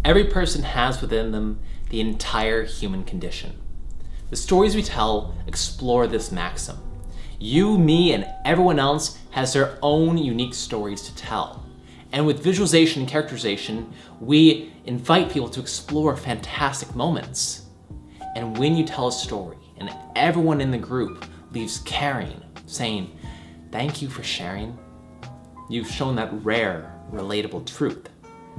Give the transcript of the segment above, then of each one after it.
Every person has within them the entire human condition. The stories we tell explore this maxim. You, me, and everyone else has their own unique stories to tell. And with visualization and characterization, we invite people to explore fantastic moments. And when you tell a story and everyone in the group leaves caring, saying, "Thank you for sharing," you've shown that rare, relatable truth.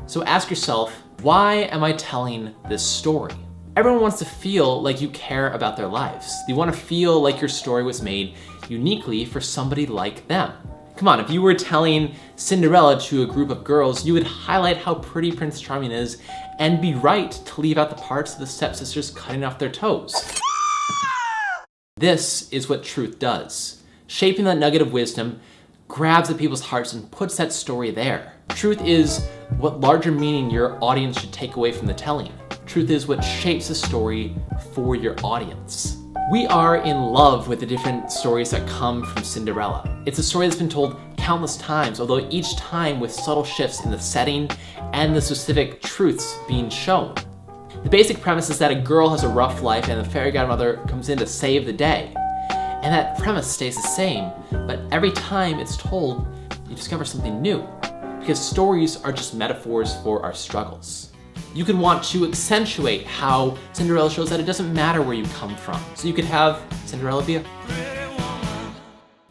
So ask yourself, why am I telling this story? Everyone wants to feel like you care about their lives. You want to feel like your story was made uniquely for somebody like them. Come on, if you were telling Cinderella to a group of girls, you would highlight how pretty Prince Charming is and be right to leave out the parts of the stepsisters cutting off their toes. This is what truth does. Shaping that nugget of wisdom grabs at people's hearts and puts that story there. Truth is what larger meaning your audience should take away from the telling. Truth is what shapes the story for your audience. We are in love with the different stories that come from Cinderella. It's a story that's been told countless times, although each time with subtle shifts in the setting and the specific truths being shown. The basic premise is that a girl has a rough life and the fairy godmother comes in to save the day. And that premise stays the same, but every time it's told, you discover something new. Because stories are just metaphors for our struggles. You can want to accentuate how Cinderella shows that it doesn't matter where you come from. So you could have Cinderella be a...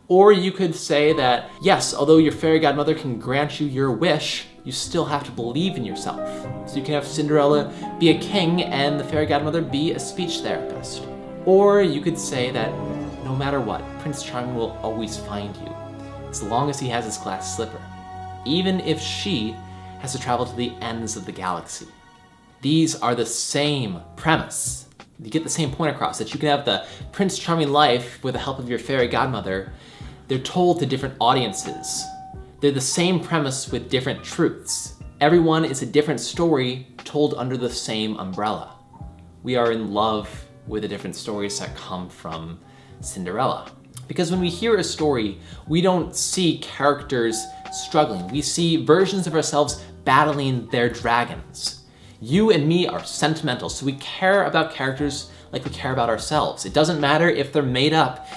Or you could say that, yes, although your fairy godmother can grant you your wish, you still have to believe in yourself. So you can have Cinderella be a king and the fairy godmother be a speech therapist. Or you could say that no matter what, Prince Charming will always find you, as long as he has his glass slipper, even if she has to travel to the ends of the galaxy. These are the same premise. You get the same point across, that you can have the Prince Charming life with the help of your fairy godmother. They're told to different audiences. They're the same premise with different truths. Everyone is a different story told under the same umbrella. We are in love with the different stories that come from Cinderella. Because when we hear a story, we don't see characters struggling. We see versions of ourselves battling their dragons. You and me are sentimental, so we care about characters like we care about ourselves. It doesn't matter if they're made up,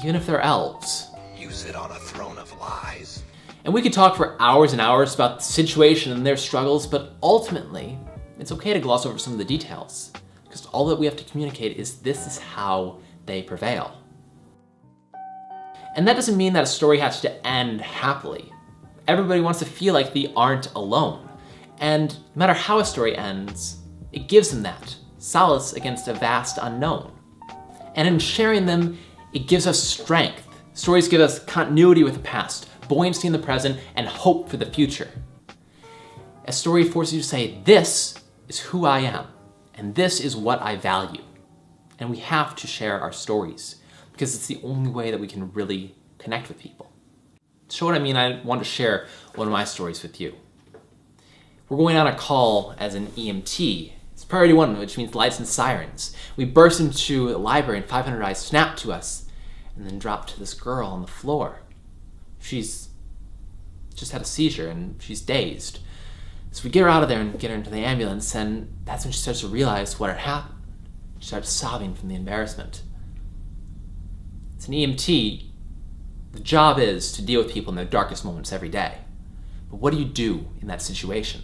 even if they're elves. You sit on a throne of lies. And we could talk for hours and hours about the situation and their struggles, but ultimately, it's okay to gloss over some of the details, because all that we have to communicate is this is how they prevail. And that doesn't mean that a story has to end happily. Everybody wants to feel like they aren't alone. And no matter how a story ends, it gives them that solace against a vast unknown. And in sharing them, it gives us strength. Stories give us continuity with the past, buoyancy in the present, and hope for the future. A story forces you to say, this is who I am, and this is what I value. And we have to share our stories, because it's the only way that we can really connect with people. To show what I mean, I want to share one of my stories with you. We're going on a call as an EMT. It's priority 1, which means lights and sirens. We burst into the library and 500 eyes snap to us and then drop to this girl on the floor. She's just had a seizure and she's dazed. So we get her out of there and get her into the ambulance, and that's when she starts to realize what had happened. She starts sobbing from the embarrassment. It's an EMT. The job is to deal with people in their darkest moments every day. But what do you do in that situation?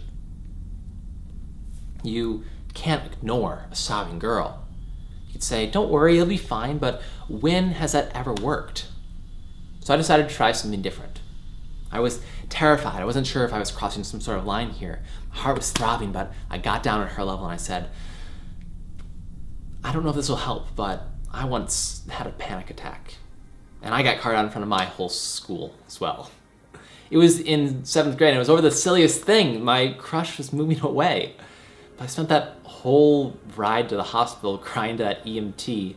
You can't ignore a sobbing girl. You could say, don't worry, it'll be fine, but when has that ever worked? So I decided to try something different. I was terrified. I wasn't sure if I was crossing some sort of line here. My heart was throbbing, but I got down at her level and I said, I don't know if this will help, but I once had a panic attack. And I got carted out in front of my whole school as well. It was in 7th grade, and it was over the silliest thing. My crush was moving away. But I spent that whole ride to the hospital crying to that EMT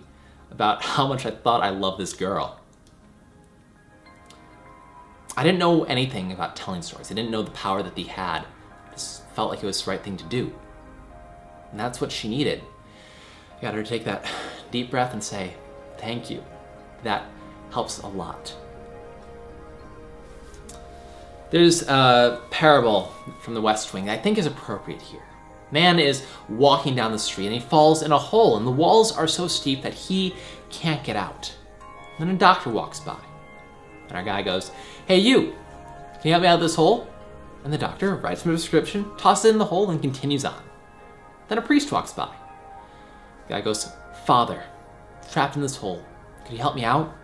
about how much I thought I loved this girl. I didn't know anything about telling stories. I didn't know the power that they had. I just felt like it was the right thing to do. And that's what she needed. I got her to take that deep breath and say, thank you. That helps a lot. There's a parable from the West Wing that I think is appropriate here. Man is walking down the street and he falls in a hole, and the walls are so steep that he can't get out. Then a doctor walks by, and our guy goes, "Hey you, can you help me out of this hole?" And the doctor writes him a prescription, tosses it in the hole, and continues on. Then a priest walks by. The guy goes, "Father, trapped in this hole, could you help me out?"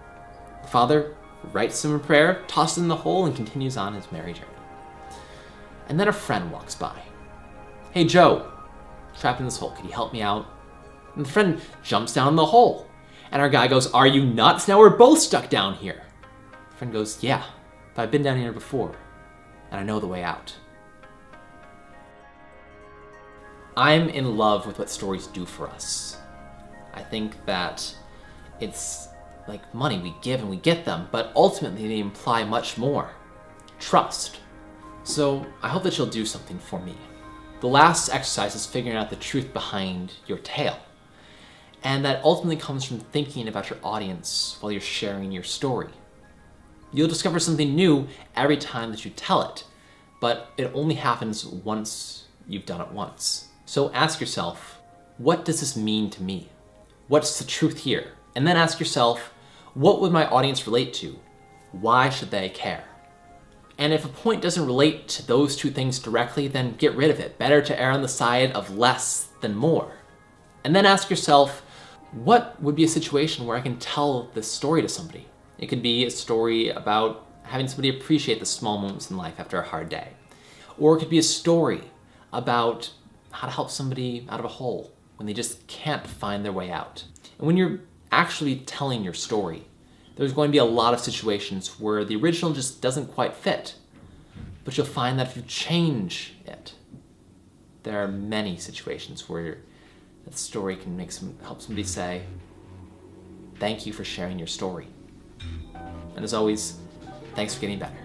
The father writes him a prayer, tosses it in the hole, and continues on his merry journey. And then a friend walks by. "Hey Joe, trapped in this hole, could you help me out?" And the friend jumps down in the hole. And our guy goes, "Are you nuts? Now we're both stuck down here." The friend goes, "Yeah, but I've been down here before, and I know the way out." I'm in love with what stories do for us. I think that it's like money, we give and we get them, but ultimately they imply much more. Trust. So I hope that you'll do something for me. The last exercise is figuring out the truth behind your tale. And that ultimately comes from thinking about your audience while you're sharing your story. You'll discover something new every time that you tell it, but it only happens once you've done it once. So ask yourself, what does this mean to me? What's the truth here? And then ask yourself, what would my audience relate to? Why should they care? And if a point doesn't relate to those two things directly, then get rid of it. Better to err on the side of less than more. And then ask yourself, what would be a situation where I can tell this story to somebody? It could be a story about having somebody appreciate the small moments in life after a hard day. Or it could be a story about how to help somebody out of a hole when they just can't find their way out. And when you're actually telling your story, there's going to be a lot of situations where the original just doesn't quite fit. But you'll find that if you change it, there are many situations where that story can help somebody say, "Thank you for sharing your story." And as always, thanks for getting better.